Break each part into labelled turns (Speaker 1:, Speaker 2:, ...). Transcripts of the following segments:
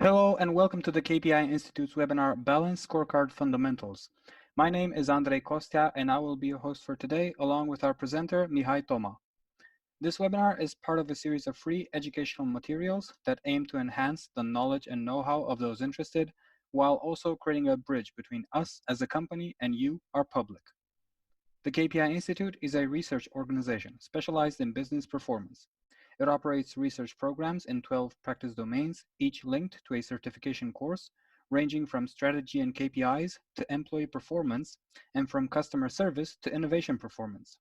Speaker 1: Hello and welcome to the KPI Institute's webinar, Balanced Scorecard Fundamentals. My name is Andrei Kostia and I will be your host for today along with our presenter, Mihai Toma. This webinar is part of a series of free educational materials that aim to enhance the knowledge and know-how of those interested, while also creating a bridge between us as a company and you, our public. The KPI Institute is a research organization specialized in business performance. It operates research programs in 12 practice domains, each linked to a certification course, ranging from strategy and KPIs to employee performance, and from customer service to innovation performance.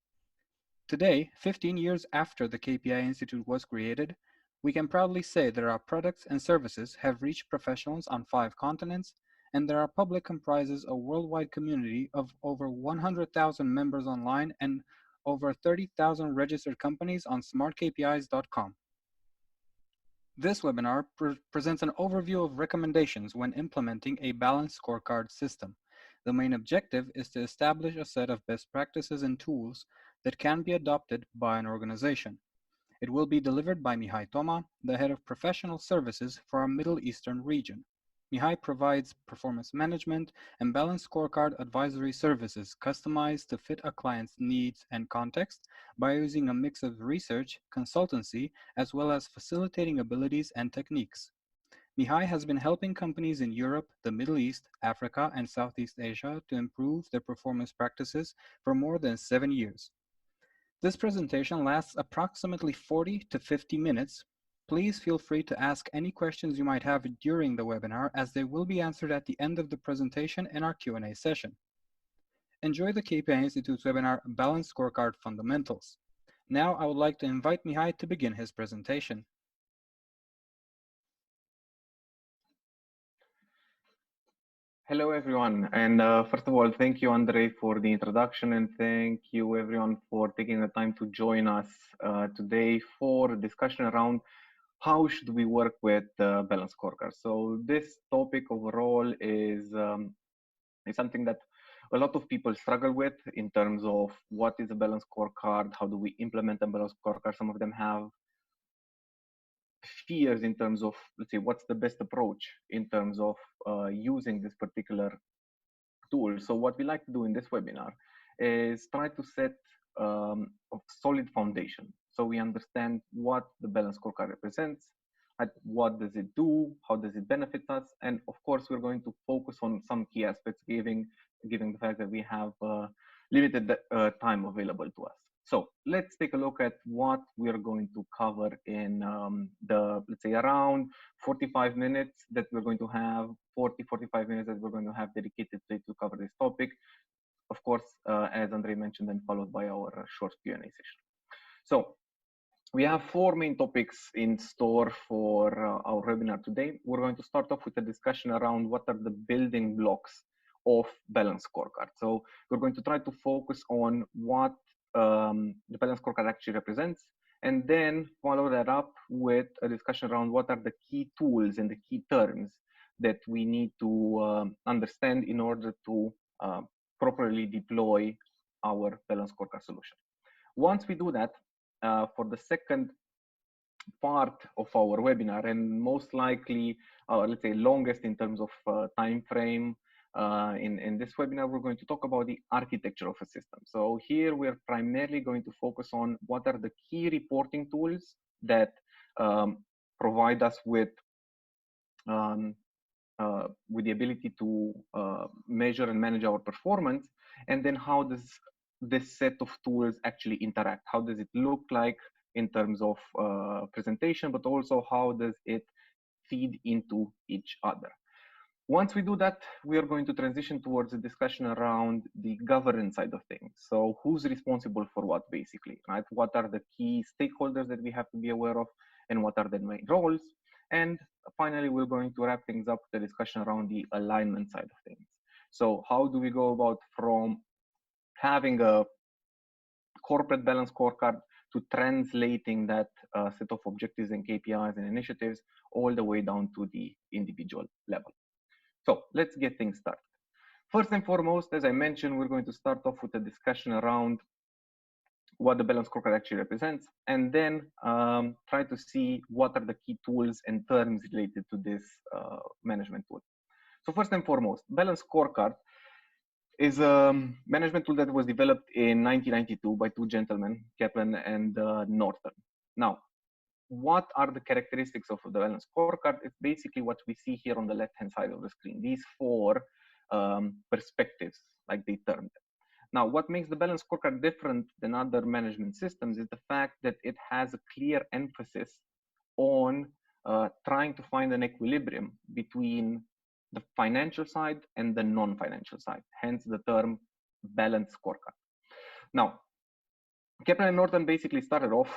Speaker 1: Today, 15 years after the KPI Institute was created, we can proudly say that our products and services have reached professionals on 5 continents, and that our public comprises a worldwide community of over 100,000 members online and over 30,000 registered companies on smartkpis.com. This webinar presents an overview of recommendations when implementing a balanced scorecard system. The main objective is to establish a set of best practices and tools that can be adopted by an organization. It will be delivered by Mihai Toma, the head of professional services for our Middle Eastern region. Mihai provides performance management and balanced scorecard advisory services customized to fit a client's needs and context by using a mix of research, consultancy, as well as facilitating abilities and techniques. Mihai has been helping companies in Europe, the Middle East, Africa, and Southeast Asia to improve their performance practices for more than 7 years. This presentation lasts approximately 40 to 50 minutes. Please feel free to ask any questions you might have during the webinar, as they will be answered at the end of the presentation in our Q&A session. Enjoy the KPI Institute's webinar, Balanced Scorecard Fundamentals. Now I would like to invite Mihai to begin his presentation.
Speaker 2: Hello, everyone. And first of all, thank you, Andre, for the introduction, and thank you, everyone, for taking the time to join us today for a discussion around how should we work with balanced scorecard. So this topic overall is something that a lot of people struggle with in terms of what is a balanced scorecard, how do we implement a balanced scorecard. Some of them have fears in terms of, let's say, what's the best approach in terms of using this particular tool. So what we like to do in this webinar is try to set a solid foundation. So we understand what the balanced scorecard represents, what does it do, how does it benefit us, and of course we're going to focus on some key aspects, given the fact that we have limited time available to us. So let's take a look at what we are going to cover in let's say around 45 minutes that we're going to have, 45 minutes that we're going to have dedicated to cover this topic. Of course, as Andre mentioned, and followed by our short Q&A session. So we have 4 main topics in store for our webinar today. We're going to start off with a discussion around what are the building blocks of balanced scorecard. So we're going to try to focus on what the balanced scorecard actually represents, and then follow that up with a discussion around what are the key tools and the key terms that we need to understand in order to properly deploy our balanced scorecard solution. Once we do that, for the second part of our webinar, and most likely, let's say longest in terms of time frame, in this webinar, we're going to talk about the architecture of a system. So here we're primarily going to focus on what are the key reporting tools that provide us with the ability to measure and manage our performance, and then how does this set of tools actually interact? How does it look like in terms of presentation, but also how does it feed into each other? Once we do that, we are going to transition towards a discussion around the governance side of things. So who's responsible for what, basically, right? What are the key stakeholders that we have to be aware of, and what are the main roles? And finally, we're going to wrap things up with a discussion around the alignment side of things. So how do we go about from having a corporate balanced scorecard to translating that set of objectives and KPIs and initiatives all the way down to the individual level? So let's get things started. First and foremost, as I mentioned, we're going to start off with a discussion around what the balanced scorecard actually represents, and then try to see what are the key tools and terms related to this management tool. So first and foremost, balanced scorecard is a management tool that was developed in 1992 by two gentlemen, Kaplan and Norton. Now, what are the characteristics of the balanced scorecard? It's basically what we see here on the left-hand side of the screen. These four perspectives, like they termed it. Now, what makes the balanced scorecard different than other management systems is the fact that it has a clear emphasis on trying to find an equilibrium between the financial side and the non-financial side, hence the term balanced scorecard. Now, Kaplan and Norton basically started off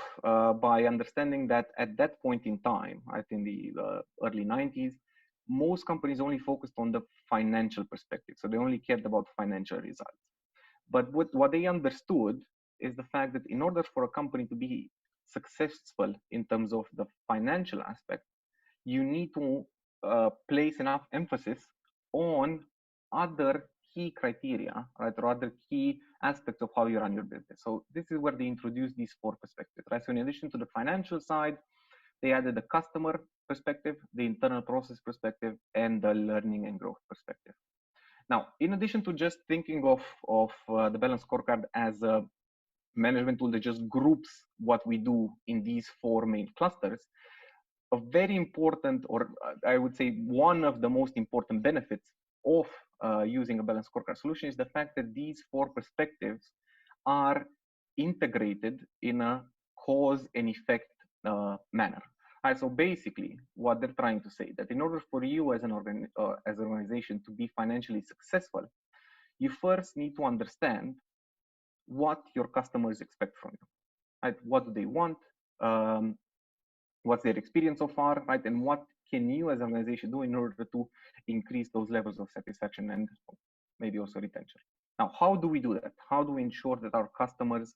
Speaker 2: by understanding that at that point in time, I think the early 90s, most companies only focused on the financial perspective. So they only cared about financial results. But what they understood is the fact that in order for a company to be successful in terms of the financial aspect, you need to place enough emphasis on other key criteria, right, or other key aspects of how you run your business. So this is where they introduced these four perspectives, right? So in addition to the financial side, they added the customer perspective, the internal process perspective, and the learning and growth perspective. Now, in addition to just thinking of the balanced scorecard as a management tool that just groups what we do in these four main clusters, a very important, or I would say one of the most important benefits of using a balanced scorecard solution is the fact that these four perspectives are integrated in a cause and effect manner. Right, so basically, what they're trying to say that in order for you as an organization to be financially successful, you first need to understand what your customers expect from you. Right? What do they want? What's their experience so far? Right? And what can you as an organization do in order to increase those levels of satisfaction and maybe also retention? Now, how do we do that? How do we ensure that our customers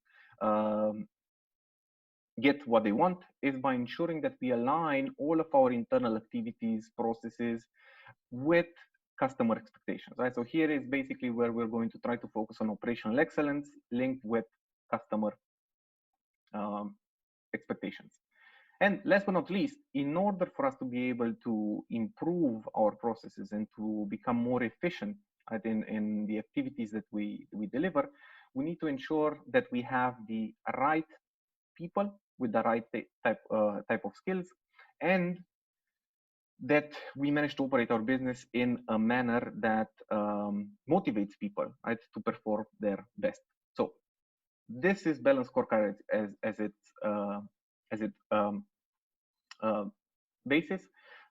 Speaker 2: get what they want? Is by ensuring that we align all of our internal activities, processes with customer expectations, right? So here is basically where we're going to try to focus on operational excellence linked with customer expectations. And last but not least, in order for us to be able to improve our processes and to become more efficient in the activities that we deliver, we need to ensure that we have the right people with the right type of skills, and that we manage to operate our business in a manner that motivates people, right, to perform their best. So this is balanced scorecard as its basis.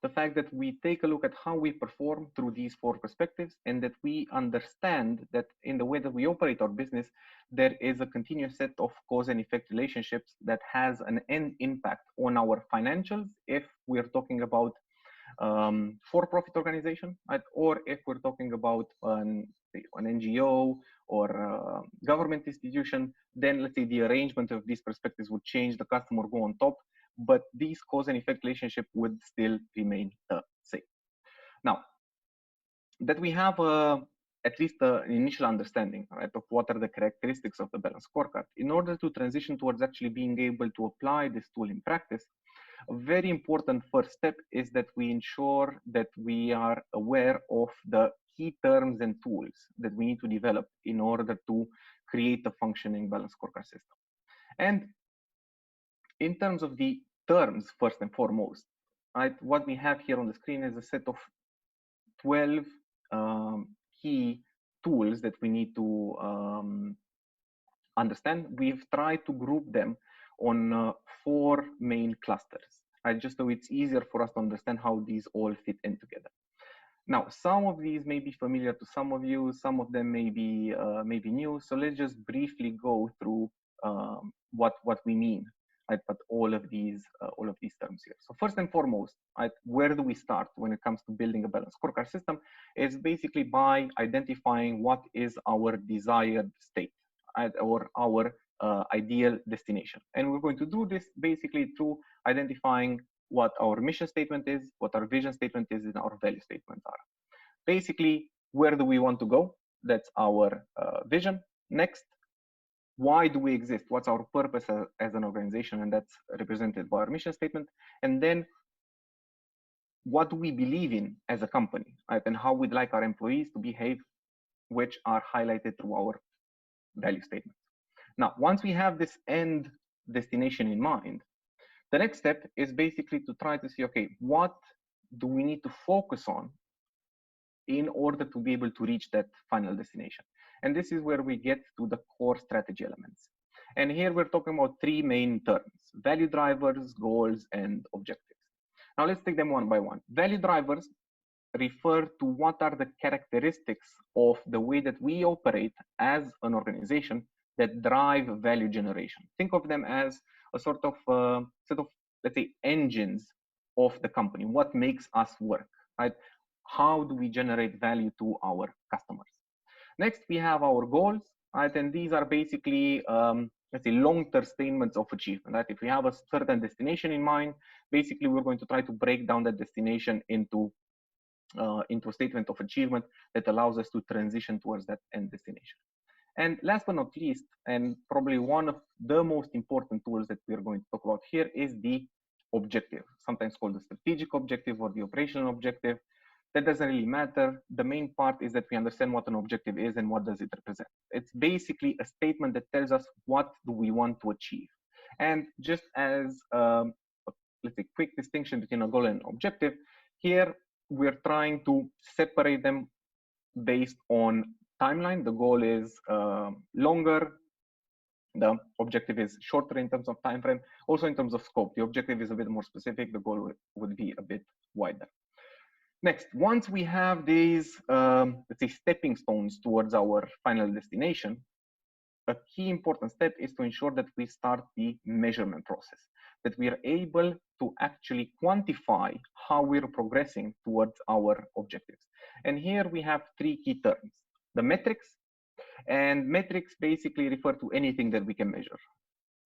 Speaker 2: The fact that we take a look at how we perform through these four perspectives, and that we understand that in the way that we operate our business, there is a continuous set of cause and effect relationships that has an end impact on our financials if we're talking about for-profit organization, right? Or if we're talking about an NGO or government institution, then let's say the arrangement of these perspectives would change, the customer go on top, but these cause and effect relationship would still remain the same. Now, that we have at least an initial understanding, right, of what are the characteristics of the balanced scorecard, in order to transition towards actually being able to apply this tool in practice, a very important first step is that we ensure that we are aware of the key terms and tools that we need to develop in order to create a functioning balanced scorecard system. And in terms of the terms, first and foremost, right, what we have here on the screen is a set of 12 key tools that we need to understand. We've tried to group them on 4 main clusters, right, just so it's easier for us to understand how these all fit in together. Now, some of these may be familiar to some of you, some of them may be new. So let's just briefly go through what we mean, right, but all of these terms here. So first and foremost, right, where do we start when it comes to building a balanced scorecard system? Is basically by identifying what is our desired state, right, or our ideal destination. And we're going to do this basically through identifying what our mission statement is, what our vision statement is, and our value statements are. Basically, where do we want to go? That's our vision. Next, why do we exist? What's our purpose as an organization? And that's represented by our mission statement. And then what do we believe in as a company, right? And how we'd like our employees to behave, which are highlighted through our value statements. Now, once we have this end destination in mind, the next step is basically to try to see, okay, what do we need to focus on in order to be able to reach that final destination? And this is where we get to the core strategy elements. And here we're talking about three main terms: value drivers, goals, and objectives. Now let's take them one by one. Value drivers refer to what are the characteristics of the way that we operate as an organization that drive value generation. Think of them as a sort of let's say, engines of the company. What makes us work, right? How do we generate value to our customers? Next, we have our goals, right? And these are basically, let's say, long-term statements of achievement, right? If we have a certain destination in mind, basically we're going to try to break down that destination into a statement of achievement that allows us to transition towards that end destination. And last but not least, and probably one of the most important tools that we're going to talk about here, is the objective, sometimes called the strategic objective or the operational objective. That doesn't really matter. The main part is that we understand what an objective is and what does it represent. It's basically a statement that tells us what do we want to achieve. And just as let's say, quick distinction between a goal and an objective, here we're trying to separate them based on timeline. The goal is longer, the objective is shorter in terms of time frame. Also in terms of scope, the objective is a bit more specific, the goal would be a bit wider. Next, once we have these let's say, stepping stones towards our final destination, a key important step is to ensure that we start the measurement process, that we are able to actually quantify how we're progressing towards our objectives. And here we have three key terms: the metrics, and metrics basically refer to anything that we can measure.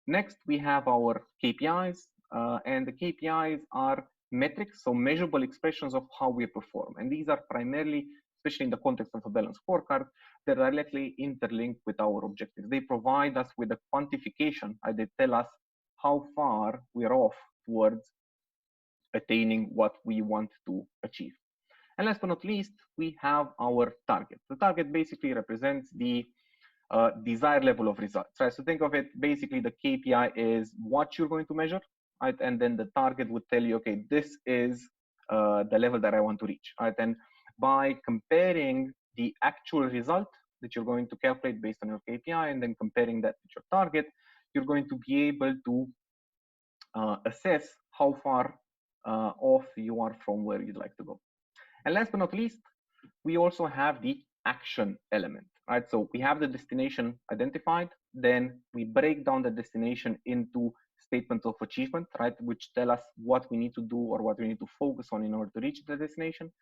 Speaker 2: Next, we have our KPIs, and the KPIs are metrics, so measurable expressions of how we perform. And these are primarily, especially in the context of a balanced scorecard, they're directly interlinked with our objectives. They provide us with a quantification, and they tell us how far we're off towards attaining what we want to achieve. And last but not least, we have our target. The target basically represents the desired level of results, right? So think of it, basically the KPI is what you're going to measure, right? And then the target would tell you, okay, this is the level that I want to reach, right? And by comparing the actual result that you're going to calculate based on your KPI and then comparing that with your target, you're going to be able to assess how far off you are from where you'd like to go. And last but not least, we also have the action element, right? So we have the destination identified, then we break down the destination into statements of achievement, right? Which tell us what we need to do or what we need to focus on in order to reach the destination.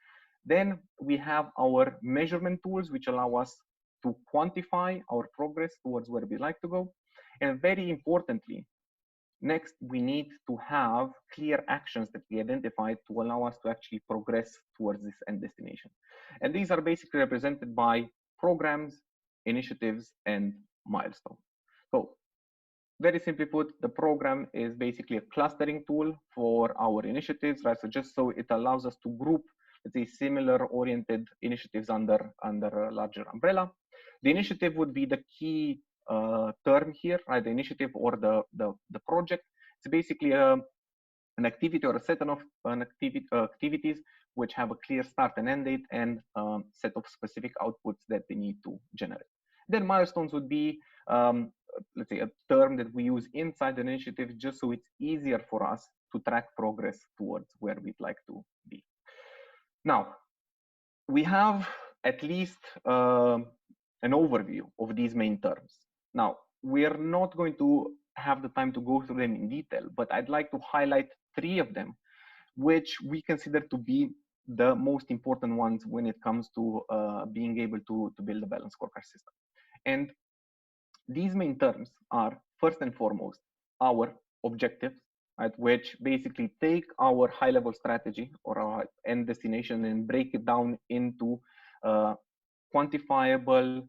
Speaker 2: Then we have our measurement tools, which allow us to quantify our progress towards where we like to go. And very importantly, next, we need to have clear actions that we identify to allow us to actually progress towards this end destination. And these are basically represented by programs, initiatives, and milestones. So very simply put, the program is basically a clustering tool for our initiatives, right? So just so it allows us to group, let's say, similar oriented initiatives under a larger umbrella. The initiative would be the key term here, right? The initiative or the project. It's basically an activity or a set of activities which have a clear start and end date and set of specific outputs that they need to generate. Then milestones would be, let's say, a term that we use inside the initiative just so it's easier for us to track progress towards where we'd like to be. Now, we have at least an overview of these main terms. Now, we're not going to have the time to go through them in detail, but I'd like to highlight three of them, which we consider to be the most important ones when it comes to being able to build a balanced scorecard system. And these main terms are, first and foremost, our objectives, right, which basically take our high-level strategy or our end destination and break it down into quantifiable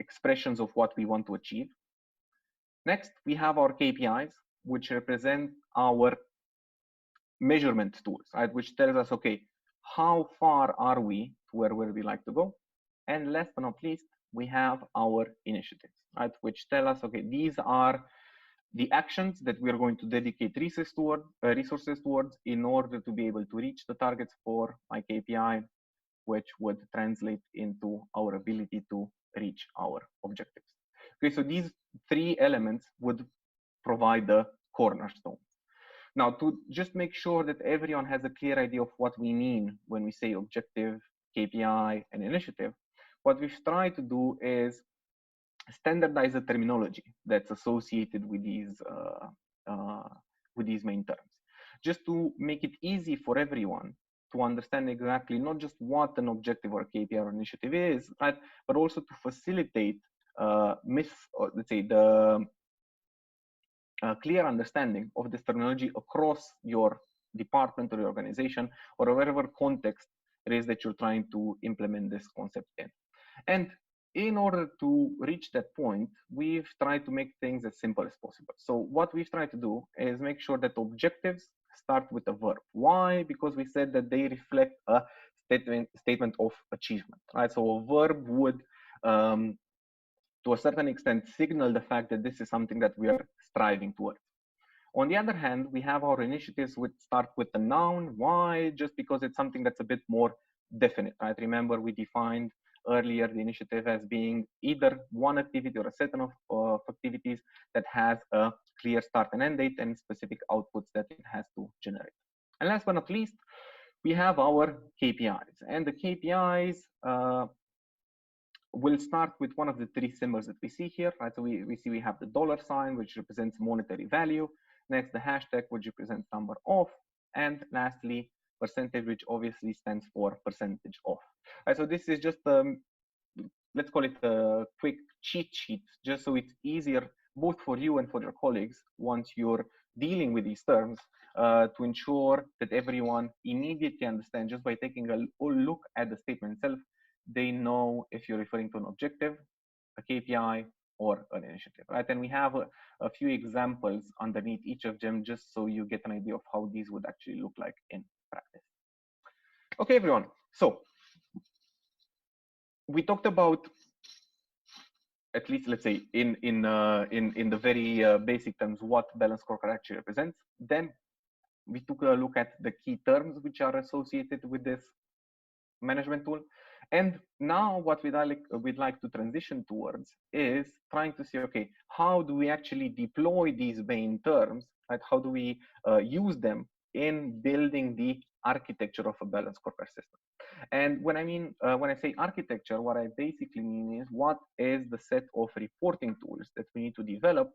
Speaker 2: expressions of what we want to achieve. Next, we have our KPIs, which represent our measurement tools, right? Which tells us, okay, how far are we to where we like to go? And last but not least, we have our initiatives, right? Which tell us, okay, these are the actions that we are going to dedicate resources towards in order to be able to reach the targets for my KPI, which would translate into our ability to reach our objectives. Okay, so these three elements would provide the cornerstone. Now, to just make sure that everyone has a clear idea of what we mean when we say objective, KPI, and initiative, what we've tried to do is standardize the terminology that's associated uh, with these main terms, just to make it easy for everyone to understand exactly not just what an objective or KPI or initiative is, right, but also to facilitate or let's say the clear understanding of this terminology across your department or your organization or whatever context it is that you're trying to implement this concept in. And in order to reach that point, we've tried to make things as simple as possible. So what we've tried to do is make sure that objectives start with a verb. Why? Because we said that they reflect a statement of achievement, right? So a verb would to a certain extent signal the fact that this is something that we are striving towards. On the other hand, we have our initiatives which start with the noun. Why? Just because it's something that's a bit more definite, right? Remember, we defined earlier the initiative as being either one activity or a set of activities that has a clear start and end date and specific outputs that it has to generate. And last but not least, we have our KPIs. And the KPIs we'll start with one of the three symbols that we see here, right? So we see we have the dollar sign, which represents monetary value. Next, the hashtag, which represents number of. And lastly, percentage, which obviously stands for percentage of. Right, so this is just, let's call it a quick cheat sheet, just so it's easier both for you and for your colleagues once you're dealing with these terms to ensure that everyone immediately understands just by taking a look at the statement itself. They know if you're referring to an objective, a KPI, or an initiative, right? And we have a few examples underneath each of them just so you get an idea of how these would actually look like in practice. Okay, everyone. So we talked about, at least let's say in the very basic terms, what balanced scorecard actually represents. Then we took a look at the key terms which are associated with this management tool. And now what we'd like to transition towards is trying to see, okay, how do we actually deploy these main terms, right? How do we use them in building the architecture of a balanced scorecard system? And when I say architecture, what I basically mean is what is the set of reporting tools that we need to develop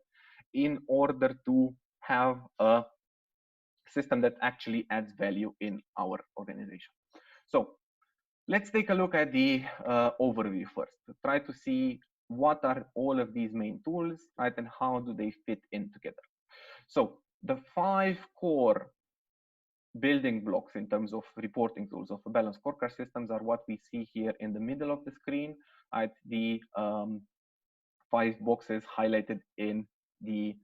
Speaker 2: in order to have a system that actually adds value in our organization. So let's take a look at the overview first. Try to see what are all of these main tools, right, and how do they fit in together. So the 5 core building blocks in terms of reporting tools of a balanced scorecard systems are what we see here in the middle of the screen, right? The 5 boxes highlighted in the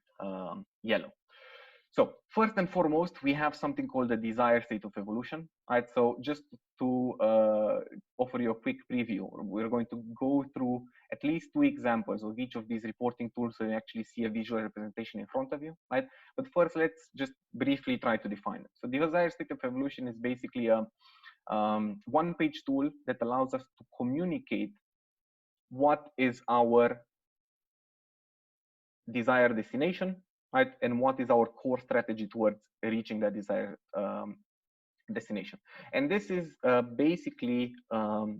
Speaker 2: yellow. So first and foremost, we have something called the desired state of evolution, right? So just to offer you a quick preview, we're going to go through at least 2 examples of each of these reporting tools so you actually see a visual representation in front of you, right? But first, let's just briefly try to define it. So the desired state of evolution is basically a one-page tool that allows us to communicate what is our desired destination, right? And what is our core strategy towards reaching that desired destination. And this is basically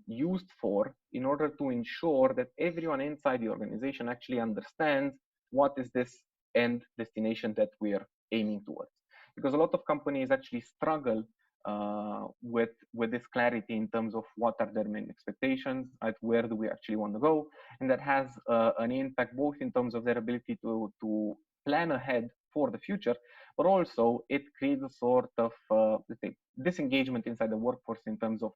Speaker 2: used for in order to ensure that everyone inside the organization actually understands what is this end destination that we are aiming towards. Because a lot of companies actually struggle with this clarity in terms of what are their main expectations, right? Where do we actually want to go? And that has an impact both in terms of their ability to plan ahead for the future, but also it creates a sort of let's say disengagement inside the workforce in terms of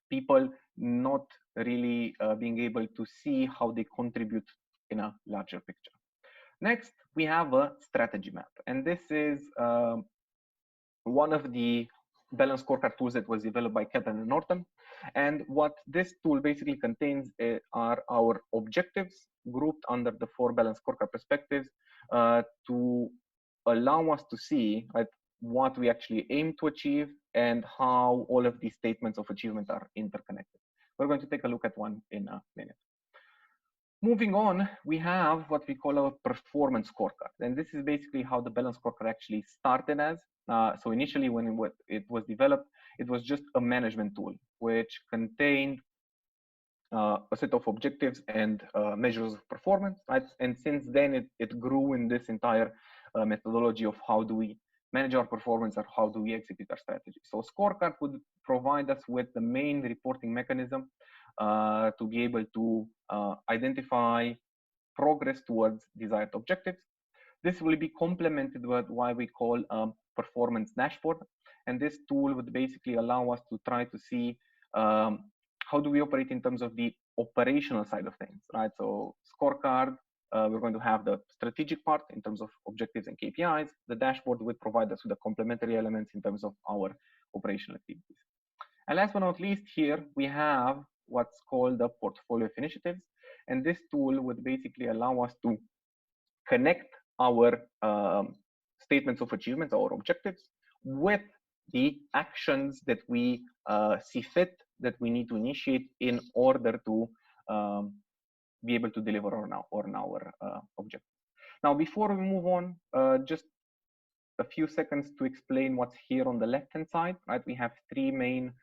Speaker 2: people not really being able to see how they contribute in a larger picture. Next, we have a strategy map, and this is one of the balanced scorecard tools that was developed by Kevin and Norton. And what this tool basically contains are our objectives grouped under the 4 balanced scorecard perspectives to allow us to see, right, what we actually aim to achieve and how all of these statements of achievement are interconnected. We're going to take a look at one in a minute. Moving on, we have what we call our performance scorecard. And this is basically how the balance scorecard actually started as. So initially when it was developed, it was just a management tool, which contained a set of objectives and measures of performance, right? And since then, it grew in this entire methodology of how do we manage our performance or how do we execute our strategy. So scorecard would provide us with the main reporting mechanism to be able to identify progress towards desired objectives. This will be complemented with what we call a performance dashboard. And this tool would basically allow us to try to see how do we operate in terms of the operational side of things, right? So scorecard, we're going to have the strategic part in terms of objectives and KPIs. The dashboard will provide us with the complementary elements in terms of our operational activities. And last but not least, here we have what's called the portfolio of initiatives. And this tool would basically allow us to connect our statements of achievements, our objectives, with the actions that we see fit that we need to initiate in order to be able to deliver on our objectives. Now, before we move on, just a few seconds to explain what's here on the left-hand side, right? We have 3 main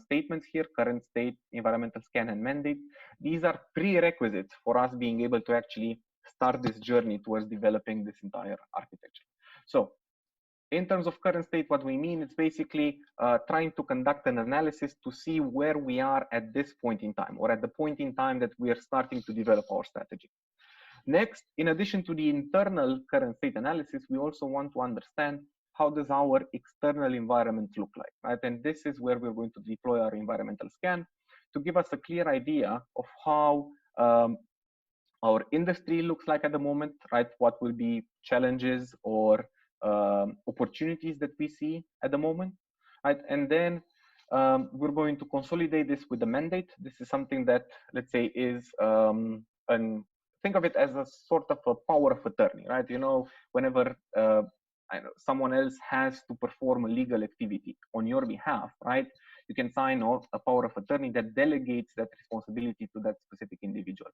Speaker 2: statements here: current state, environmental scan, and mandate. These are prerequisites for us being able to actually start this journey towards developing this entire architecture. So in terms of current state, what we mean is basically trying to conduct an analysis to see where we are at this point in time, or at the point in time that we are starting to develop our strategy. Next, in addition to the internal current state analysis, we also want to understand how does our external environment look like, right? And this is where we're going to deploy our environmental scan to give us a clear idea of how our industry looks like at the moment, right? What will be challenges or opportunities that we see at the moment, right? And then we're going to consolidate this with the mandate. This is something that, let's say, is think of it as a sort of a power of attorney, right? You know, whenever someone else has to perform a legal activity on your behalf, right? You can sign off a power of attorney that delegates that responsibility to that specific individual.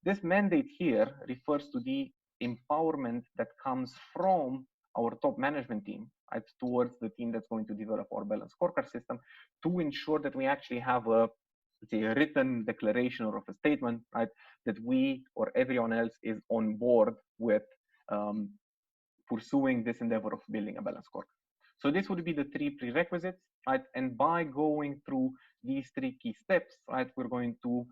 Speaker 2: This mandate here refers to the empowerment that comes from our top management team, right, towards the team that's going to develop our balanced scorecard system to ensure that we actually have a, let's say, a written declaration or of a statement, right, that we or everyone else is on board with pursuing this endeavor of building a balanced scorecard. So this would be the 3 prerequisites, right? And by going through these 3 key steps, right, we're going to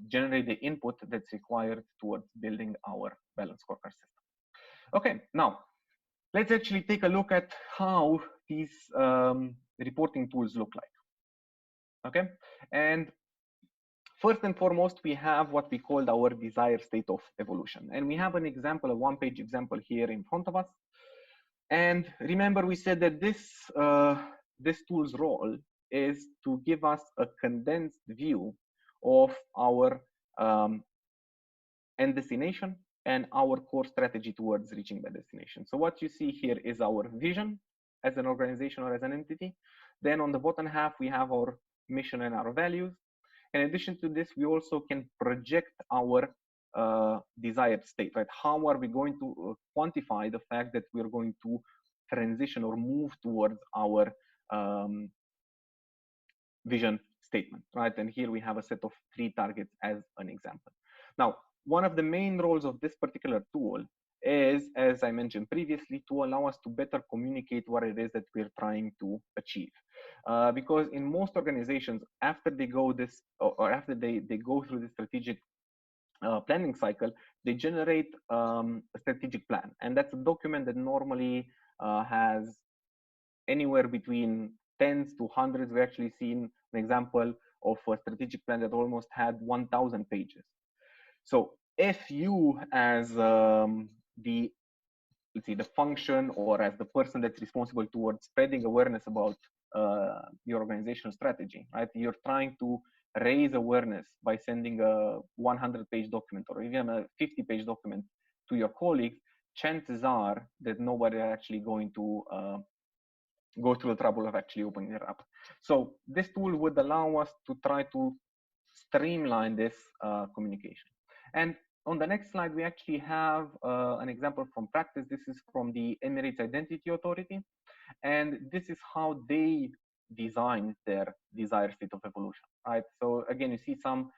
Speaker 2: generate the input that's required towards building our balanced scorecard system. Okay, now let's actually take a look at how these reporting tools look like. Okay, and first and foremost, we have what we called our desired state of evolution. And we have an example, a 1-page example here in front of us. And remember, we said that this tool's role is to give us a condensed view of our end destination and our core strategy towards reaching that destination. So what you see here is our vision as an organization or as an entity. Then on the bottom half, we have our mission and our values. In addition to this, we also can project our desired state, right? How are we going to quantify the fact that we're going to transition or move towards our vision statement, right? And here we have a set of 3 targets as an example. Now, one of the main roles of this particular tool is, as I mentioned previously, to allow us to better communicate what it is that we're trying to achieve. Because in most organizations, after they go this, or after they go through the strategic planning cycle, they generate a strategic plan. And that's a document that normally has anywhere between tens to hundreds. We actually seen an example of a strategic plan that almost had 1,000 pages. So if you as the let's see, the function or as the person that's responsible towards spreading awareness about your organizational strategy, right? You're trying to raise awareness by sending a 100-page document or even a 50-page document to your colleagues. Chances are that nobody are actually going to go through the trouble of actually opening it up. So this tool would allow us to try to streamline this communication. And on the next slide, we actually have an example from practice. This is from the Emirates Identity Authority. And this is how they design their desired state of evolution, right? So again, you see some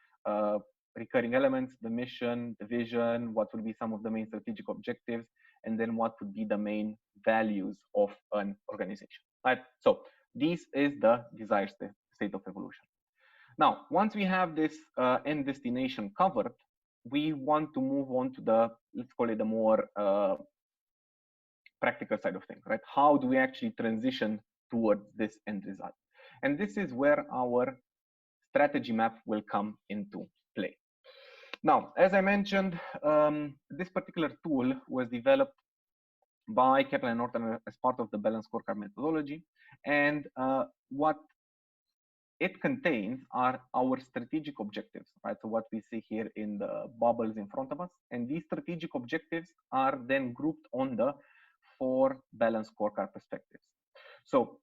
Speaker 2: recurring elements, the mission, the vision, what will be some of the main strategic objectives, and then what would be the main values of an organization, right? So this is the desired state of evolution. Now, once we have this end destination covered, we want to move on to the, let's call it the more practical side of things, right? How do we actually transition towards this end result? And this is where our strategy map will come into play. Now, as I mentioned, this particular tool was developed by Kaplan Norton as part of the Balanced Scorecard methodology. And what it contains are our strategic objectives, right? So what we see here in the bubbles in front of us. And these strategic objectives are then grouped on the 4 balanced scorecard perspectives. So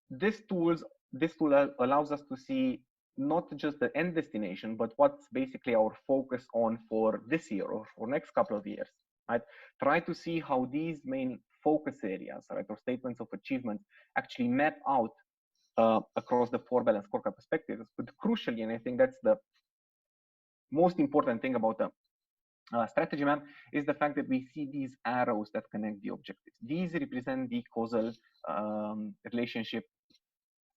Speaker 2: this tool allows us to see not just the end destination, but what's basically our focus on for this year or for next couple of years, right? Try to see how these main focus areas, right, or statements of achievement actually map out across the 4 balanced scorecard perspectives. But crucially, and I think that's the most important thing about the strategy map, is the fact that we see these arrows that connect the objectives. These represent the causal relationship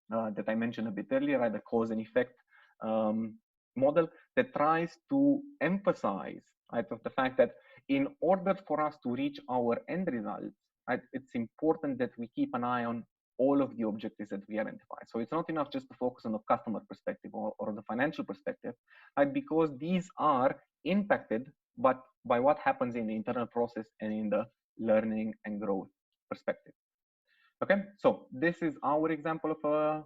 Speaker 2: that I mentioned a bit earlier, right? The cause and effect model that tries to emphasize, right, of the fact that in order for us to reach our end results, right, it's important that we keep an eye on all of the objectives that we identify. So it's not enough just to focus on the customer perspective or the financial perspective, right? Because these are impacted but by what happens in the internal process and in the learning and growth perspective. Okay, so this is our example of a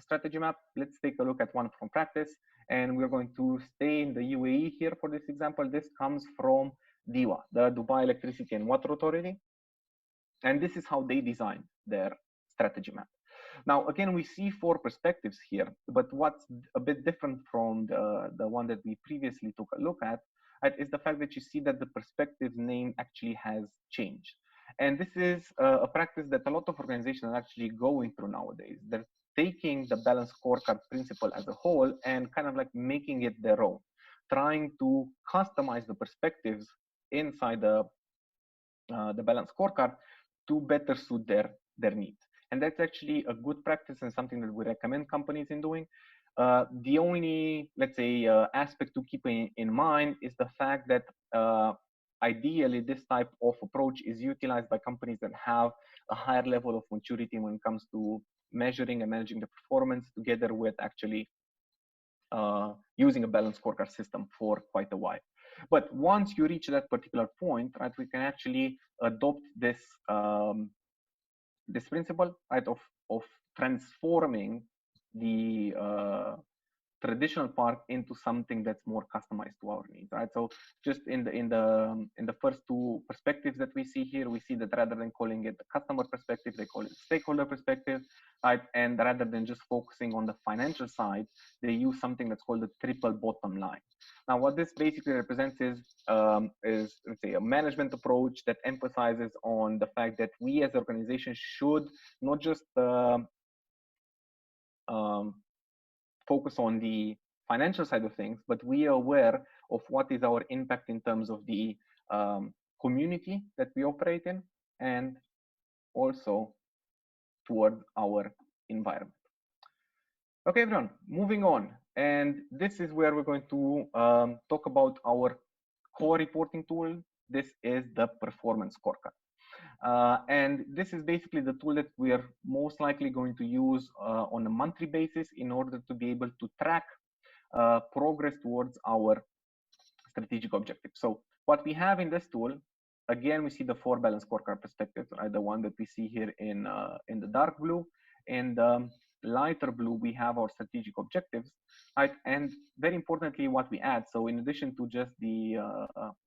Speaker 2: strategy map. Let's take a look at one from practice, and we're going to stay in the UAE here for this example. This comes from DEWA, the Dubai Electricity and Water Authority, and this is how they designed their strategy map. Now, again, we see 4 perspectives here, but what's a bit different from the one that we previously took a look at, right, is the fact that you see that the perspective name actually has changed. And this is a practice that a lot of organizations are actually going through nowadays. They're taking the balanced scorecard principle as a whole and kind of like making it their own, trying to customize the perspectives inside the balanced scorecard to better suit their needs. And that's actually a good practice and something that we recommend companies in doing. The only, let's say, aspect to keep in mind is the fact that ideally this type of approach is utilized by companies that have a higher level of maturity when it comes to measuring and managing the performance, together with actually using a balanced scorecard system for quite a while. But once you reach that particular point, right, we can actually adopt this this principle, right, of transforming the traditional part into something that's more customized to our needs, right? So just in the first 2 perspectives that we see here, we see that rather than calling it the customer perspective, they call it stakeholder perspective, right? And rather than just focusing on the financial side, they use something that's called the triple bottom line. Now, what this basically represents is let's say a management approach that emphasizes on the fact that we as organizations should not just focus on the financial side of things, but we are aware of what is our impact in terms of the community that we operate in, and also toward our environment. Okay, everyone, moving on. And this is where we're going to talk about our core reporting tool. This is the performance scorecard. And this is basically the tool that we are most likely going to use on a monthly basis in order to be able to track progress towards our strategic objectives. So what we have in this tool, again, we see the 4 balanced scorecard perspectives, right? The one that we see here in the dark blue. In the lighter blue, we have our strategic objectives, right? And very importantly, what we add, so in addition to just the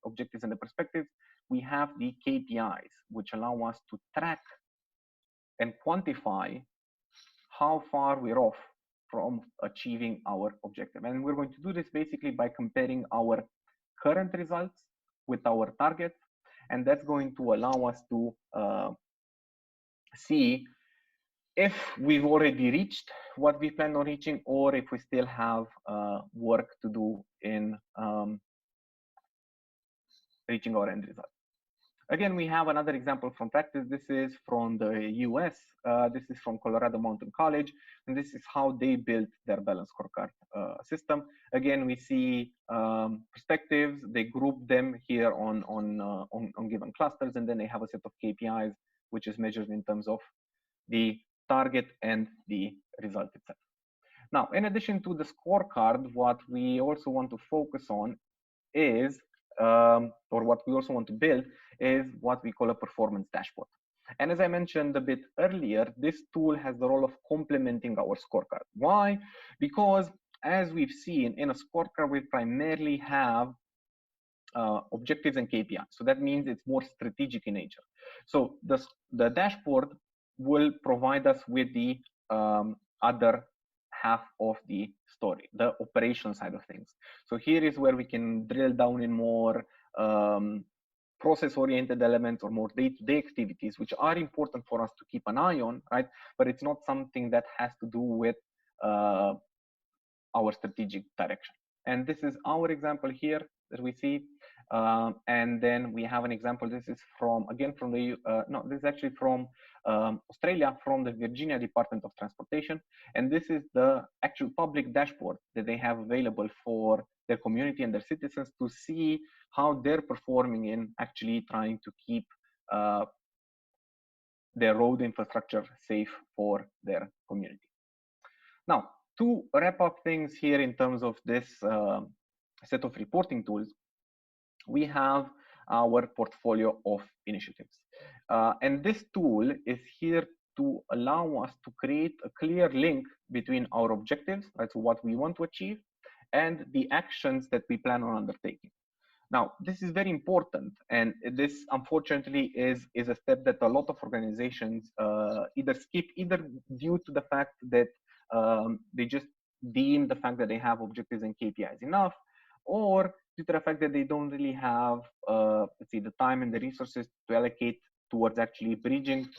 Speaker 2: objectives and the perspectives, we have the KPIs, which allow us to track and quantify how far we're off from achieving our objective. And we're going to do this basically by comparing our current results with our targets. And that's going to allow us to see if we've already reached what we plan on reaching, or if we still have work to do in reaching our end result. Again, we have another example from practice. This is from the US. This is from Colorado Mountain College, and this is how they built their balanced scorecard system. Again, we see perspectives. They group them here on given clusters, and then they have a set of KPIs, which is measured in terms of the target and the result itself. Now, in addition to the scorecard, what we also want to focus on is or what we also want to build is what we call a performance dashboard. And as I mentioned a bit earlier, this tool has the role of complementing our scorecard. Why? Because as we've seen in a scorecard, we primarily have objectives and KPIs. So that means it's more strategic in nature. So the dashboard will provide us with the other half of the story, the operational side of things. So here is where we can drill down in more process-oriented elements or more day-to-day activities, which are important for us to keep an eye on, right? But it's not something that has to do with our strategic direction. And this is our example here that we see. And then we have an example. This is from, again, from the, no, this is actually from Australia, from the Virginia Department of Transportation. And this is the actual public dashboard that they have available for their community and their citizens to see how they're performing in actually trying to keep their road infrastructure safe for their community. Now, to wrap up things here in terms of this set of reporting tools, we have our portfolio of initiatives. And this tool is here to allow us to create a clear link between our objectives, right, so what we want to achieve, and the actions that we plan on undertaking. Now, this is very important, and this unfortunately is a step that a lot of organizations either skip, either due to the fact that they just deem the fact that they have objectives and KPIs enough, or due to the fact that they don't really have, let's say, the time and the resources to allocate towards actually bridging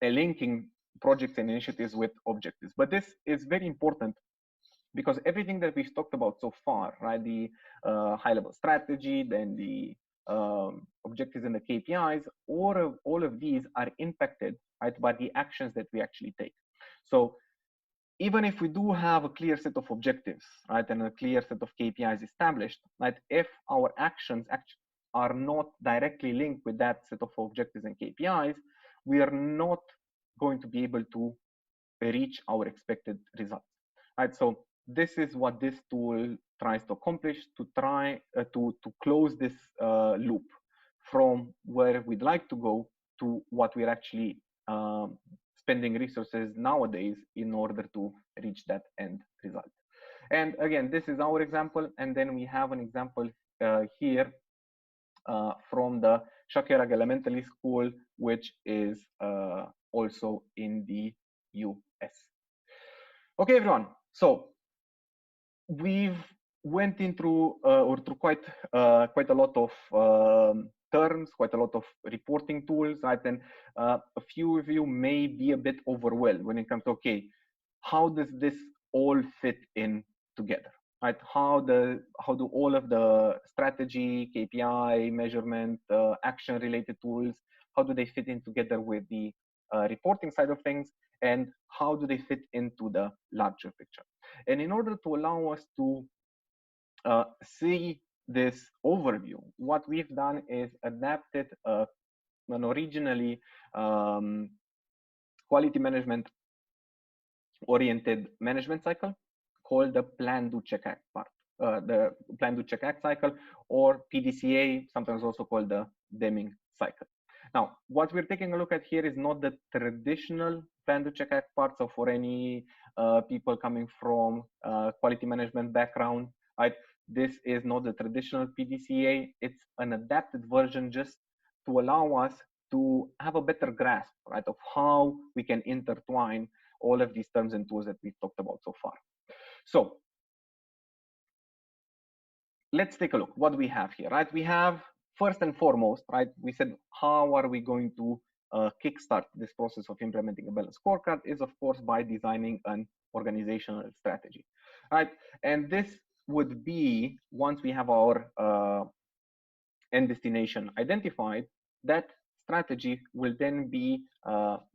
Speaker 2: and linking projects and initiatives with objectives. But this is very important because everything that we've talked about so far, right, the high-level strategy, then the objectives and the KPIs, all of these are impacted, right, by the actions that we actually take. So even if we do have a clear set of objectives, right, and a clear set of KPIs established, right, if our actions are not directly linked with that set of objectives and KPIs, we are not going to be able to reach our expected results, right? So this is what this tool tries to accomplish, to try to close this loop from where we'd like to go to what we're actually spending resources nowadays in order to reach that end result. And again, this is our example. And then we have an example here from the Shakerag Elementary School, which is also in the US. Okay, everyone. So we've went into through quite a lot of terms, quite a lot of reporting tools, right? And a few of you may be a bit overwhelmed when it comes to, okay, how does this all fit in together, right? How do all of the strategy, KPI, measurement, action-related tools, how do they fit in together with the reporting side of things, and how do they fit into the larger picture? And in order to allow us to see this overview, what we've done is adapted an originally quality management oriented management cycle called the plan, do, check, act part, the plan, do, check, act cycle, or PDCA, sometimes also called the Deming cycle. Now, what we're taking a look at here is not the traditional plan, do, check, act part. So for any people coming from quality management background, right, this is not the traditional PDCA. It's an adapted version just to allow us to have a better grasp, right, of how we can intertwine all of these terms and tools that we've talked about so far. So let's take a look what we have here, right? We have, first and foremost, right, we said, how are we going to kickstart this process of implementing a balanced scorecard is, of course, by designing an organizational strategy, right? And this would be, once we have our end destination identified, that strategy will then be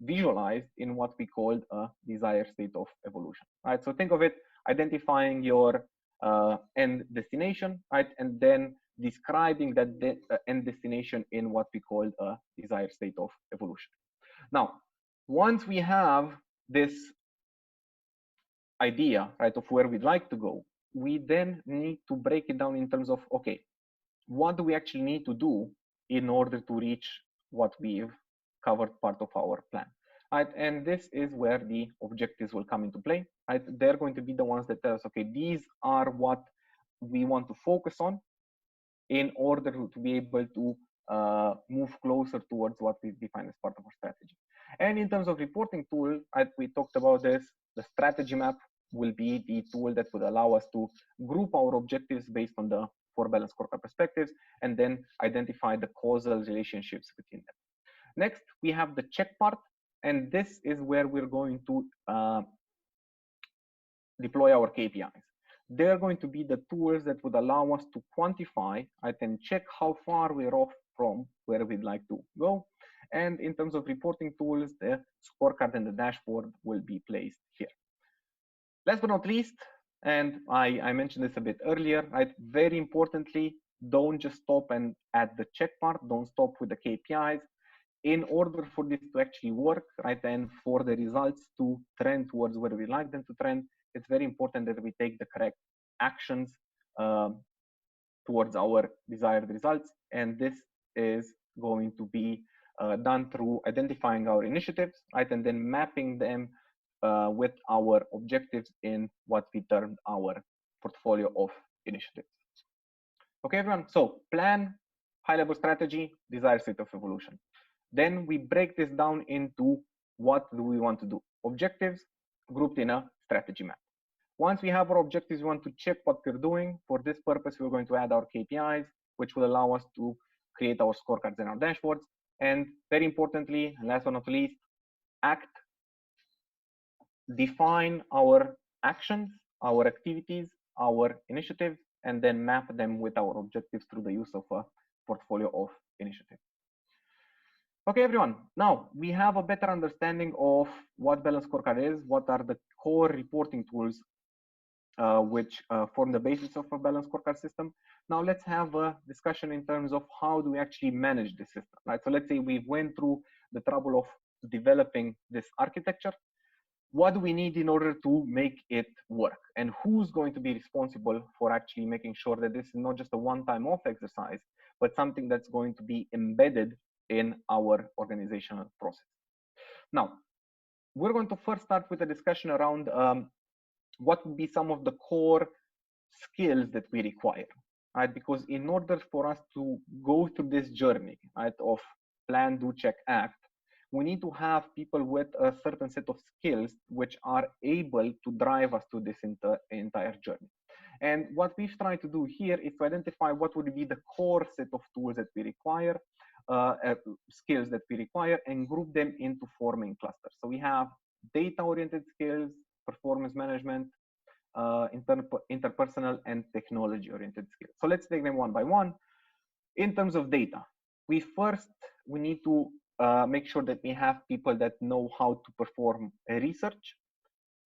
Speaker 2: visualized in what we call a desired state of evolution, right? So think of it, identifying your end destination, right? And then describing that end destination in what we call a desired state of evolution. Now, once we have this idea, right, of where we'd like to go, we then need to break it down in terms of, okay, what do we actually need to do in order to reach what we've covered part of our plan, right? And this is where the objectives will come into play, right? They're going to be the ones that tell us, okay, these are what we want to focus on in order to be able to move closer towards what we define as part of our strategy. And in terms of reporting tool, we talked about this, the strategy map will be the tool that would allow us to group our objectives based on the 4 balanced scorecard perspectives, and then identify the causal relationships between them. Next, we have the check part, and this is where we're going to deploy our KPIs. They're going to be the tools that would allow us to quantify, and check how far we're off from where we'd like to go. And in terms of reporting tools, the scorecard and the dashboard will be placed here. Last but not least, and I mentioned this a bit earlier, right? Very importantly, don't just stop and at the check part, don't stop with the KPIs. In order for this to actually work, right, and for the results to trend towards where we like them to trend, it's very important that we take the correct actions towards our desired results. And this is going to be done through identifying our initiatives, right, and then mapping them with our objectives in what we termed our portfolio of initiatives. Okay, everyone. So plan, high-level strategy, desired state of evolution. Then we break this down into what do we want to do. Objectives grouped in a strategy map. Once we have our objectives, we want to check what we're doing. For this purpose, we're going to add our KPIs, which will allow us to create our scorecards and our dashboards. And very importantly, and last but not least, act. Define our actions, our activities, our initiatives, and then map them with our objectives through the use of a portfolio of initiatives. Okay, everyone. Now we have a better understanding of what Balanced Scorecard is, what are the core reporting tools which form the basis of a Balanced Scorecard system. Now let's have a discussion in terms of how do we actually manage the system, right? So let's say we went through the trouble of developing this architecture. What do we need in order to make it work? And who's going to be responsible for actually making sure that this is not just a one-time off exercise, but something that's going to be embedded in our organizational process? Now, we're going to first start with a discussion around what would be some of the core skills that we require, right? Because in order for us to go through this journey, right, of plan, do, check, act, we need to have people with a certain set of skills which are able to drive us to this entire journey. And what we've tried to do here is to identify what would be the core set of tools that we require, skills that we require, and group them into 4 main clusters. So we have data-oriented skills, performance management, interpersonal, and technology-oriented skills. So let's take them one by one. In terms of data, we need to make sure that we have people that know how to perform research,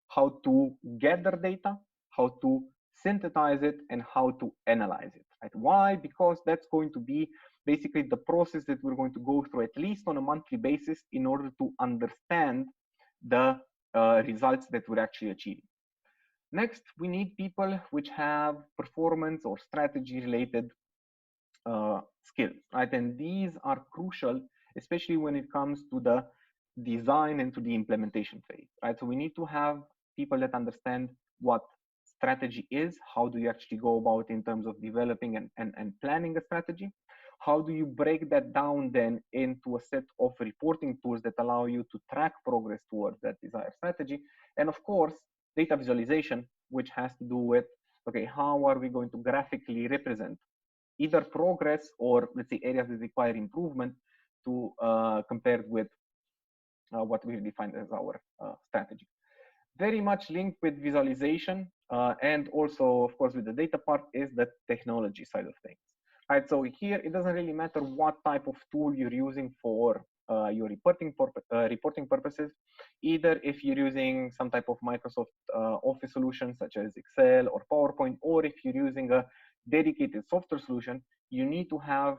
Speaker 2: how to gather data, how to synthesize it, and how to analyze it. Right? Why? Because that's going to be basically the process that we're going to go through at least on a monthly basis in order to understand the results that we're actually achieving. Next, we need people which have performance or strategy related skills, right? And these are crucial, especially when it comes to the design and to the implementation phase, right? So we need to have people that understand what strategy is. How do you actually go about in terms of developing and planning a strategy? How do you break that down then into a set of reporting tools that allow you to track progress towards that desired strategy? And of course, data visualization, which has to do with, okay, how are we going to graphically represent either progress or, let's say, areas that require improvement to compared with what we define as our strategy. Very much linked with visualization and also, of course, with the data part is the technology side of things. Right. So here it doesn't really matter what type of tool you're using for your reporting purposes. Either if you're using some type of Microsoft Office solution such as Excel or PowerPoint, or if you're using a dedicated software solution, you need to have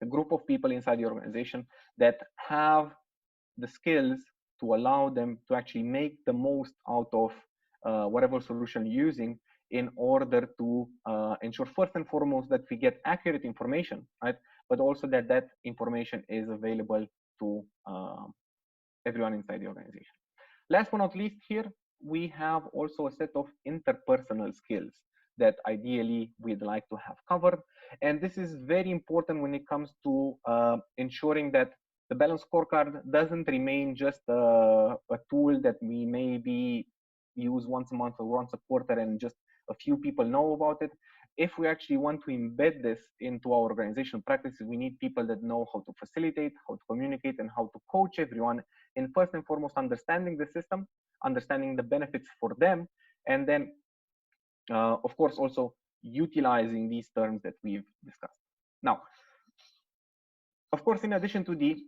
Speaker 2: a group of people inside the organization that have the skills to allow them to actually make the most out of whatever solution you're using in order to ensure first and foremost that we get accurate information, right? But also that that information is available to everyone inside the organization. Last but not least, here we have also a set of interpersonal skills that ideally we'd like to have covered. And this is very important when it comes to ensuring that the balanced scorecard doesn't remain just a tool that we maybe use once a month or once a quarter and just a few people know about it. If we actually want to embed this into our organizational practices, we need people that know how to facilitate, how to communicate, and how to coach everyone in first and foremost understanding the system, understanding the benefits for them, and then, of course, also utilizing these terms that we've discussed. Now, of course, in addition to the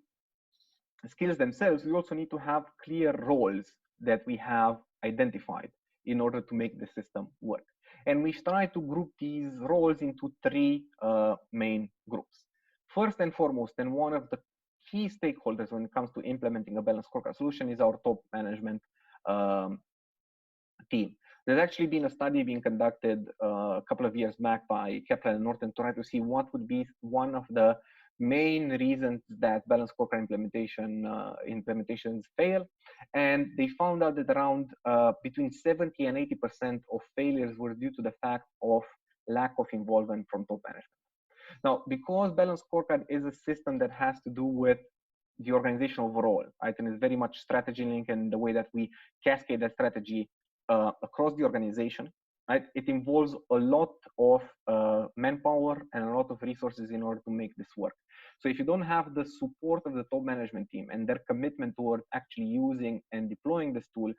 Speaker 2: skills themselves, we also need to have clear roles that we have identified in order to make the system work. And we've tried to group these roles into three main groups. First and foremost, and one of the key stakeholders when it comes to implementing a balanced scorecard solution is our top management team. There's actually been a study being conducted a couple of years back by Kaplan and Norton to try to see what would be one of the main reasons that balanced scorecard implementations fail. And they found out that around between 70 and 80% of failures were due to the fact of lack of involvement from top management. Now, because balanced scorecard is a system that has to do with the organization overall, right, and it's very much strategy linked and the way that we cascade that strategy across the organization, right, it involves a lot of manpower and a lot of resources in order to make this work. So if you don't have the support of the top management team and their commitment towards actually using and deploying this tool,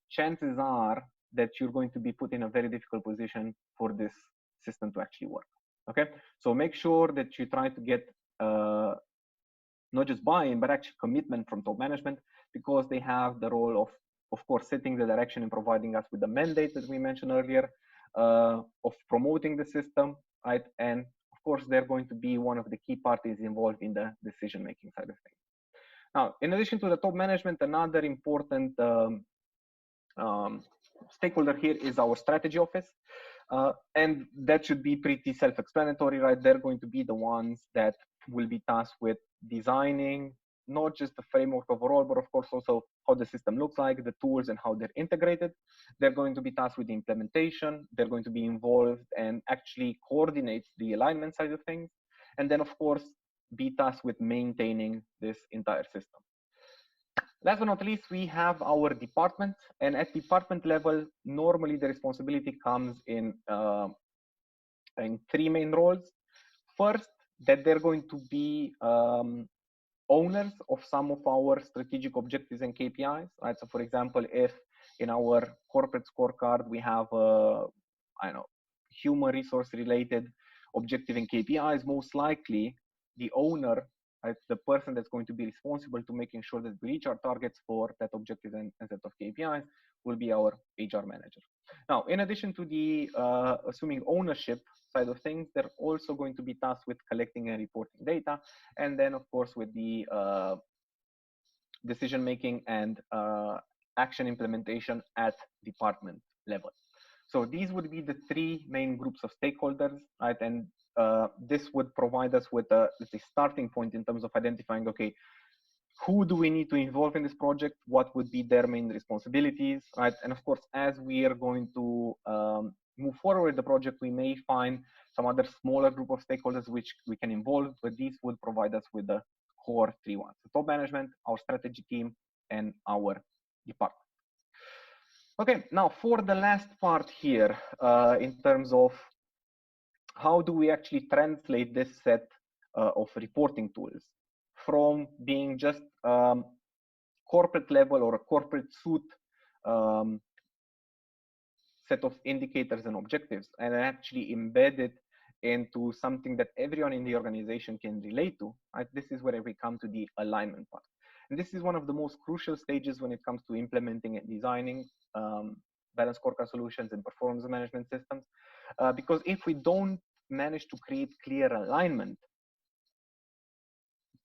Speaker 2: chances are that you're going to be put in a very difficult position for this system to actually work. Okay, so make sure that you try to get not just buy-in, but actually commitment from top management, because they have the role of course, setting the direction and providing us with the mandate that we mentioned earlier, of promoting the system, right? And of course, they're going to be one of the key parties involved in the decision-making side of things. Now, in addition to the top management, another important stakeholder here is our strategy office. And that should be pretty self-explanatory, right? They're going to be the ones that will be tasked with designing not just the framework overall, but of course also how the system looks like, the tools and how they're integrated. They're going to be tasked with the implementation. They're going to be involved and actually coordinate the alignment side of things. And then of course, be tasked with maintaining this entire system. Last but not least, we have our department, and at department level, normally the responsibility comes in three main roles. First, that they're going to be owners of some of our strategic objectives and KPIs, right? So for example, if in our corporate scorecard, we have, I don't know, human resource related objective and KPIs, most likely the owner, right, the person that's going to be responsible to making sure that we reach our targets for that objective and set of KPIs will be our HR manager. Now, in addition to the assuming ownership side of things, they're also going to be tasked with collecting and reporting data, and then of course with the decision making and action implementation at department level. So these would be the three main groups of stakeholders, right? And this would provide us with a, let's say, starting point in terms of identifying, okay, who do we need to involve in this project? What would be their main responsibilities, right? And of course, as we are going to move forward with the project, we may find some other smaller group of stakeholders which we can involve, but these would provide us with the core three ones: the top management, our strategy team, and our department. Okay, now for the last part here, in terms of how do we actually translate this set of reporting tools from being just corporate level or a corporate suite set of indicators and objectives, and actually embed it into something that everyone in the organization can relate to, right? This is where we come to the alignment part. And this is one of the most crucial stages when it comes to implementing and designing balanced scorecard solutions and performance management systems. Because if we don't manage to create clear alignment,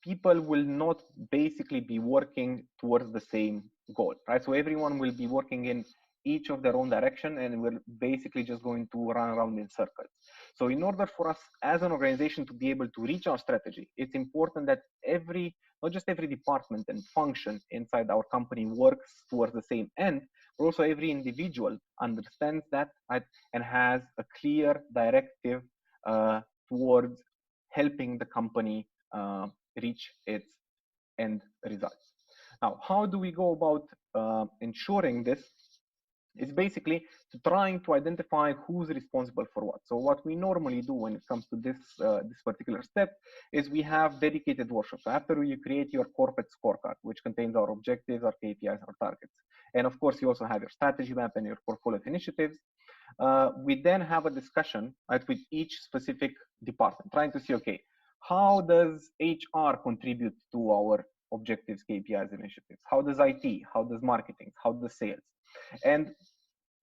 Speaker 2: people will not basically be working towards the same goal, right? So everyone will be working in each of their own direction, and we're basically just going to run around in circles. So in order for us as an organization to be able to reach our strategy, it's important that not just every department and function inside our company works towards the same end, but also every individual understands that, right, and has a clear directive towards helping the company reach its end results. Now, how do we go about ensuring this? Is basically trying to identify who's responsible for what. So what we normally do when it comes to this particular step is we have dedicated workshops. After you create your corporate scorecard, which contains our objectives, our KPIs, our targets, and of course you also have your strategy map and your portfolio of initiatives. We then have a discussion, right, with each specific department, trying to see, okay, how does HR contribute to our objectives, KPIs, initiatives? How does IT? How does marketing? How does sales? And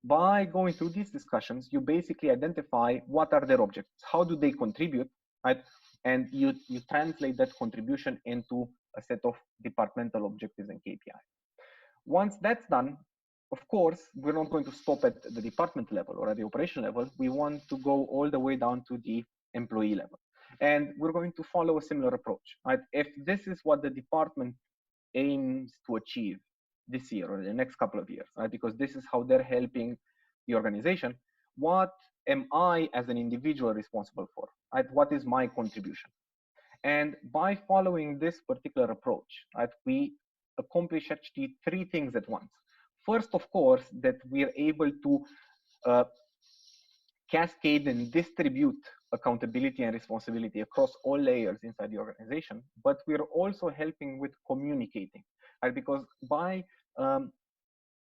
Speaker 2: by going through these discussions, you basically identify what are their objectives, how do they contribute, right? And you translate that contribution into a set of departmental objectives and KPI. Once that's done, of course, we're not going to stop at the department level or at the operation level. We want to go all the way down to the employee level. And we're going to follow a similar approach, right? If this is what the department aims to achieve this year or the next couple of years, right? Because this is how they're helping the organization. What am I as an individual responsible for, right? What is my contribution? And by following this particular approach, right, we accomplish actually three things at once. First, of course, that we are able to cascade and distribute accountability and responsibility across all layers inside the organization, but we're also helping with communicating, right? Because by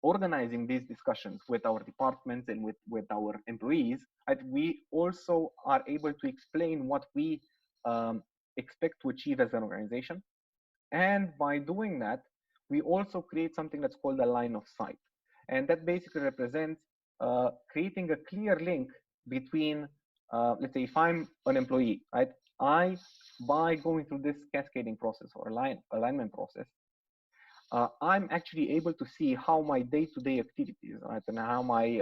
Speaker 2: organizing these discussions with our departments and with our employees, right, we also are able to explain what we expect to achieve as an organization. And by doing that, we also create something that's called a line of sight. And that basically represents creating a clear link between, let's say, if I'm an employee, right? By going through this cascading process or alignment process, I'm actually able to see how my day-to-day activities, right, and how my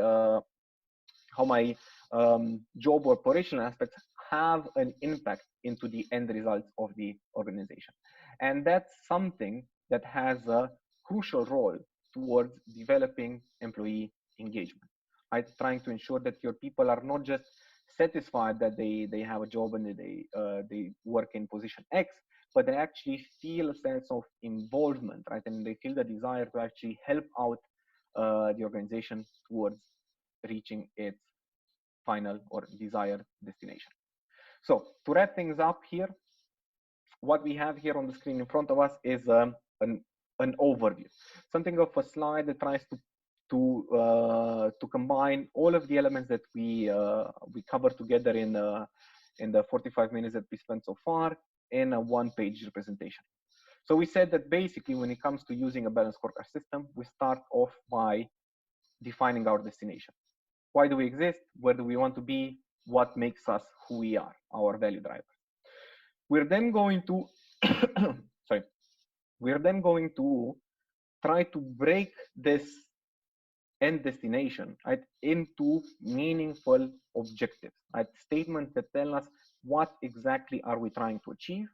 Speaker 2: job or operational aspects have an impact into the end results of the organization. And that's something that has a crucial role towards developing employee engagement, right? Trying to ensure that your people are not just satisfied that they have a job and they work in position X, but they actually feel a sense of involvement, right? And they feel the desire to actually help out the organization towards reaching its final or desired destination. So to wrap things up here, what we have here on the screen in front of us is an overview, something of a slide that tries to combine all of the elements that we cover together in the 45 minutes that we spent so far in a one-page representation. So we said that basically when it comes to using a balanced scorecard system, we start off by defining our destination. Why do we exist? Where do we want to be? What makes us who we are, our value driver. We're then going to, sorry, we're then going to try to break this end destination, right, into meaningful objectives, right? Statements that tell us what exactly are we trying to achieve.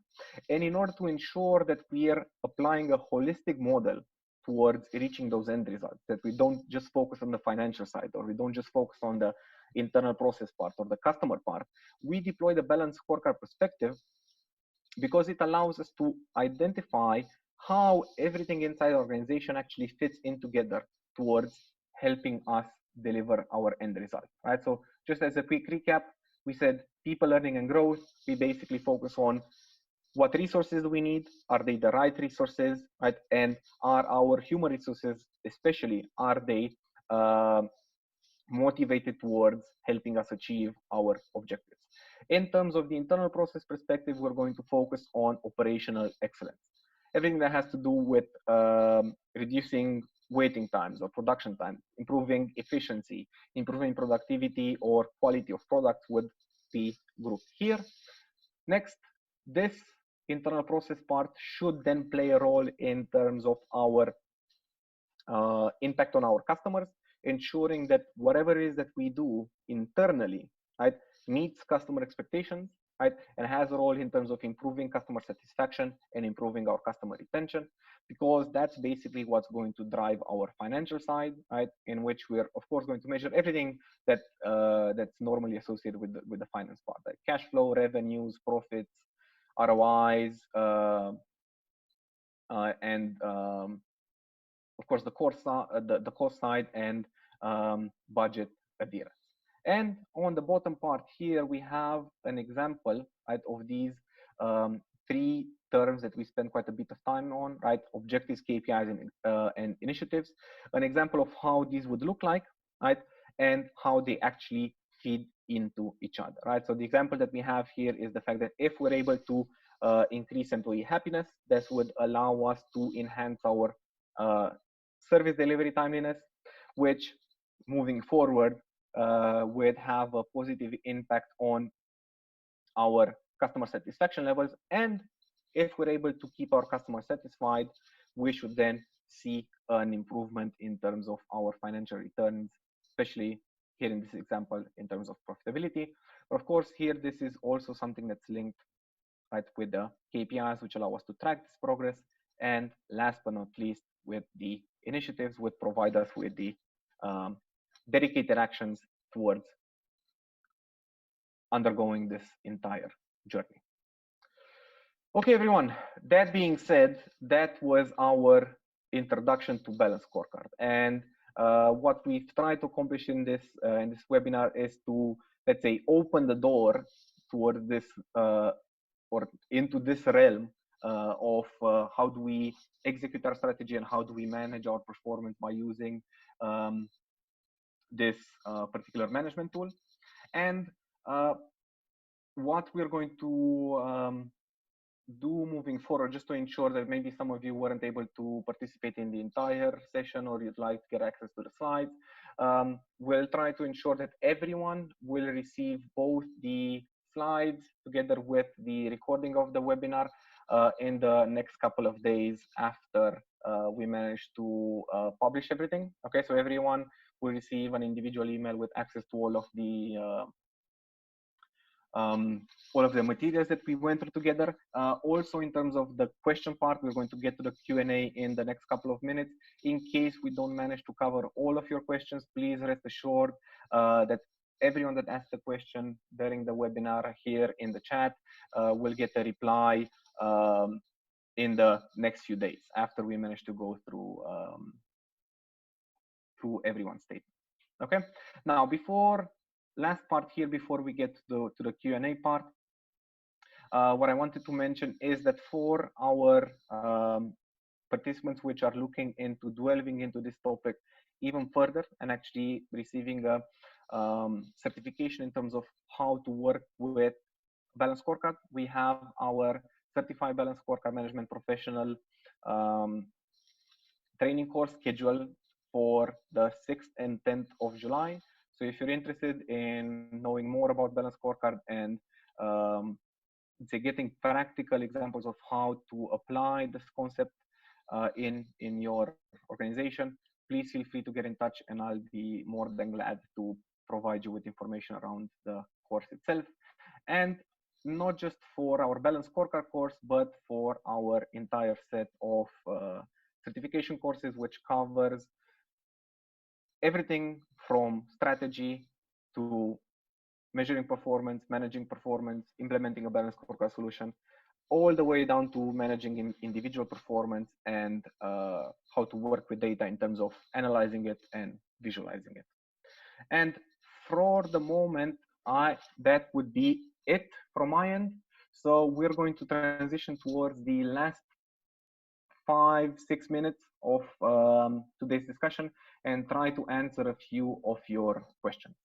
Speaker 2: And in order to ensure that we are applying a holistic model towards reaching those end results, that we don't just focus on the financial side, or we don't just focus on the internal process part or the customer part, we deploy the balanced scorecard perspective because it allows us to identify how everything inside the organization actually fits in together towards helping us deliver our end result, right? So just as a quick recap, we said people, learning, and growth. We basically focus on what resources do we need, are they the right resources, right? And are our human resources, especially, are they motivated towards helping us achieve our objectives. In terms of the internal process perspective, we're going to focus on operational excellence. Everything that has to do with reducing waiting times or production time, improving efficiency, improving productivity or quality of products would be grouped here. Next, this internal process part should then play a role in terms of our impact on our customers, ensuring that whatever it is that we do internally, right, meets customer expectations, right, and has a role in terms of improving customer satisfaction and improving our customer retention, because that's basically what's going to drive our financial side, right, in which we're of course going to measure everything that that's normally associated with the finance part, like cash flow, revenues, profits, ROIs, and of course, the cost side and budget adherence. And on the bottom part here, we have an example, right, of these three terms that we spend quite a bit of time on, right? Objectives, KPIs, and initiatives. An example of how these would look like, right? And how they actually feed into each other, right? So the example that we have here is the fact that if we're able to increase employee happiness, this would allow us to enhance our service delivery timeliness, which moving forward would have a positive impact on our customer satisfaction levels. And if we're able to keep our customers satisfied, we should then see an improvement in terms of our financial returns, especially here in this example in terms of profitability. But of course, here this is also something that's linked, right, with the KPIs, which allow us to track this progress. And last but not least, with the initiatives, would provide us with the dedicated actions towards undergoing this entire journey. Okay, everyone, that being said, that was our introduction to Balanced Scorecard. And what we've tried to accomplish in this webinar is to, let's say, open the door towards this or into this realm of how do we execute our strategy and how do we manage our performance by using this particular management tool. And what we're going to do moving forward, just to ensure that maybe some of you weren't able to participate in the entire session or you'd like to get access to the slides, we'll try to ensure that everyone will receive both the slides together with the recording of the webinar in the next couple of days after we manage to publish everything. Okay, so everyone will receive an individual email with access to all of the materials that we went through together. Also, in terms of the question part, we're going to get to the Q&A in the next couple of minutes. In case we don't manage to cover all of your questions, please rest assured that everyone that asked a question during the webinar here in the chat will get a reply in the next few days after we manage to go through everyone's statement. Okay. Now, last part here before we get to the Q&A part, what I wanted to mention is that for our participants which are looking into delving into this topic even further and actually receiving a certification in terms of how to work with Balanced Scorecard, we have our Certified Balanced Scorecard Management Professional training course scheduled for the 6th and 10th of July. So if you're interested in knowing more about Balanced Scorecard and getting practical examples of how to apply this concept in your organization, please feel free to get in touch, and I'll be more than glad to provide you with information around the course itself. And not just for our Balanced Scorecard course, but for our entire set of certification courses, which covers everything from strategy to measuring performance, managing performance, implementing a balanced scorecard solution, all the way down to managing individual performance and how to work with data in terms of analyzing it and visualizing it. And for the moment, that would be it from my end. So we're going to transition towards the last 5-6 minutes of today's discussion and try to answer a few of your questions.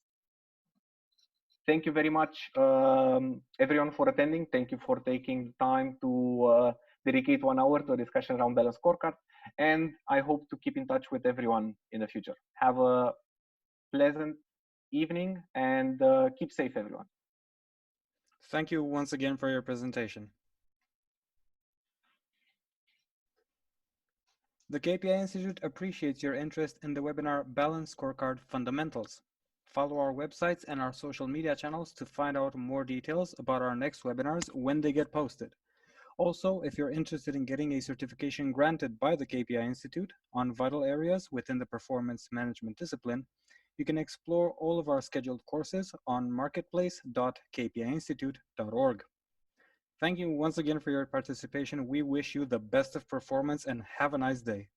Speaker 2: Thank you very much, everyone, for attending. Thank you for taking the time to dedicate 1 hour to a discussion around Balanced Scorecard. And I hope to keep in touch with everyone in the future. Have a pleasant evening and keep safe, everyone.
Speaker 1: Thank you once again for your presentation. The KPI Institute appreciates your interest in the webinar Balanced Scorecard Fundamentals. Follow our websites and our social media channels to find out more details about our next webinars when they get posted. Also, if you're interested in getting a certification granted by the KPI Institute on vital areas within the performance management discipline, you can explore all of our scheduled courses on marketplace.kpiinstitute.org. Thank you once again for your participation. We wish you the best of performance and have a nice day.